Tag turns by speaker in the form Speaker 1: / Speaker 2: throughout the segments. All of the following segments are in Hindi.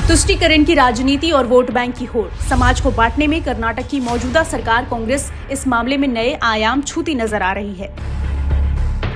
Speaker 1: तुष्टीकरण की राजनीति और वोट बैंक की होड़। समाज को बांटने में कर्नाटक की मौजूदा सरकार कांग्रेस इस मामले में नए आयाम छूती नजर आ रही है।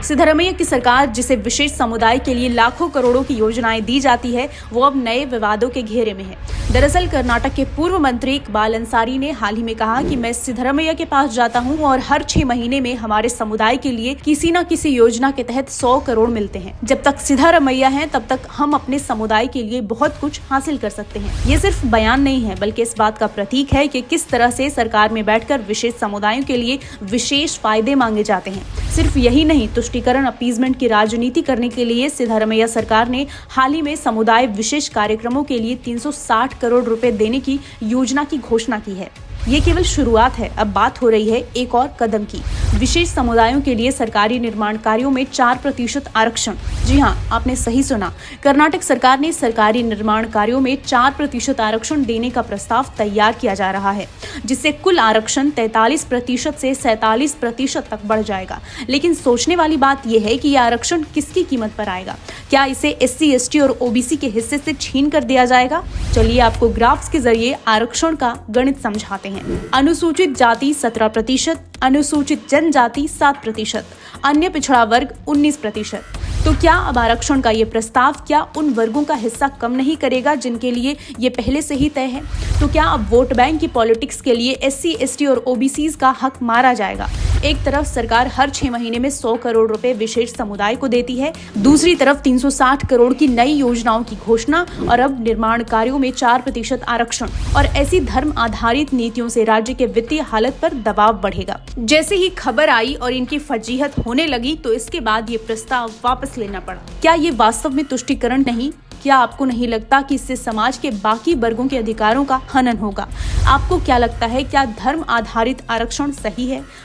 Speaker 1: सिद्धरमैया की सरकार, जिसे विशेष समुदाय के लिए लाखों करोड़ों की योजनाएं दी जाती है, वो अब नए विवादों के घेरे में है। दरअसल कर्नाटक के पूर्व मंत्री इकबाल अंसारी ने हाल ही में कहा कि मैं सिद्धरमैया के पास जाता हूं और हर 6 महीने में हमारे समुदाय के लिए किसी न किसी योजना के तहत 100 करोड़ मिलते हैं। जब तक सिद्धरमैया हैं तब तक हम अपने समुदाय के लिए बहुत कुछ हासिल कर सकते हैं। ये सिर्फ बयान नहीं है, बल्कि इस बात का प्रतीक है कि किस तरह से सरकार में बैठकर विशेष समुदायों के लिए विशेष फायदे मांगे जाते हैं। सिर्फ यही नहीं, तुष्टीकरण अपीजमेंट की राजनीति करने के लिए सिद्धरमैया सरकार ने हाल ही में समुदाय विशेष कार्यक्रमों के लिए 360 करोड़ रुपए देने की योजना की घोषणा की है। ये केवल शुरुआत है, अब बात हो रही है एक और कदम की। विशेष समुदायों के लिए सरकारी निर्माण कार्यों में 4% आरक्षण। जी हाँ, आपने सही सुना। कर्नाटक सरकार ने सरकारी निर्माण कार्यों में 4% आरक्षण देने का प्रस्ताव तैयार किया जा रहा है, जिससे कुल आरक्षण 43% से 47% तक बढ़ जाएगा। लेकिन सोचने वाली बात यह है कि यह आरक्षण किसकी कीमत पर आएगा? क्या इसे SC, ST और OBC के हिस्से से छीन कर दिया जाएगा? चलिए आपको ग्राफ्स के जरिए आरक्षण का गणित समझाते हैं। अनुसूचित जाति 17%, अनुसूचित जनजाति 7%, अन्य पिछड़ा वर्ग 19%। तो क्या अब आरक्षण का ये प्रस्ताव क्या उन वर्गों का हिस्सा कम नहीं करेगा जिनके लिए ये पहले से ही तय है? तो क्या अब वोट बैंक की पॉलिटिक्स के लिए SC, ST और OBCs का हक मारा जाएगा? एक तरफ सरकार हर 6 महीने में 100 करोड़ रुपए विशेष समुदाय को देती है, दूसरी तरफ 360 करोड़ की नई योजनाओं की घोषणा और अब निर्माण कार्यों में 4% आरक्षण। और ऐसी धर्म आधारित नीतियों से राज्य के वित्तीय हालत पर दबाव बढ़ेगा। जैसे ही खबर आई और इनकी फजीहत होने लगी, तो इसके बाद ये प्रस्ताव वापस लेना पड़ा। क्या ये वास्तव में तुष्टीकरण नहीं? क्या आपको नहीं लगता कि इससे समाज के बाकी वर्गों के अधिकारों का हनन होगा? आपको क्या लगता है, क्या धर्म आधारित आरक्षण सही है?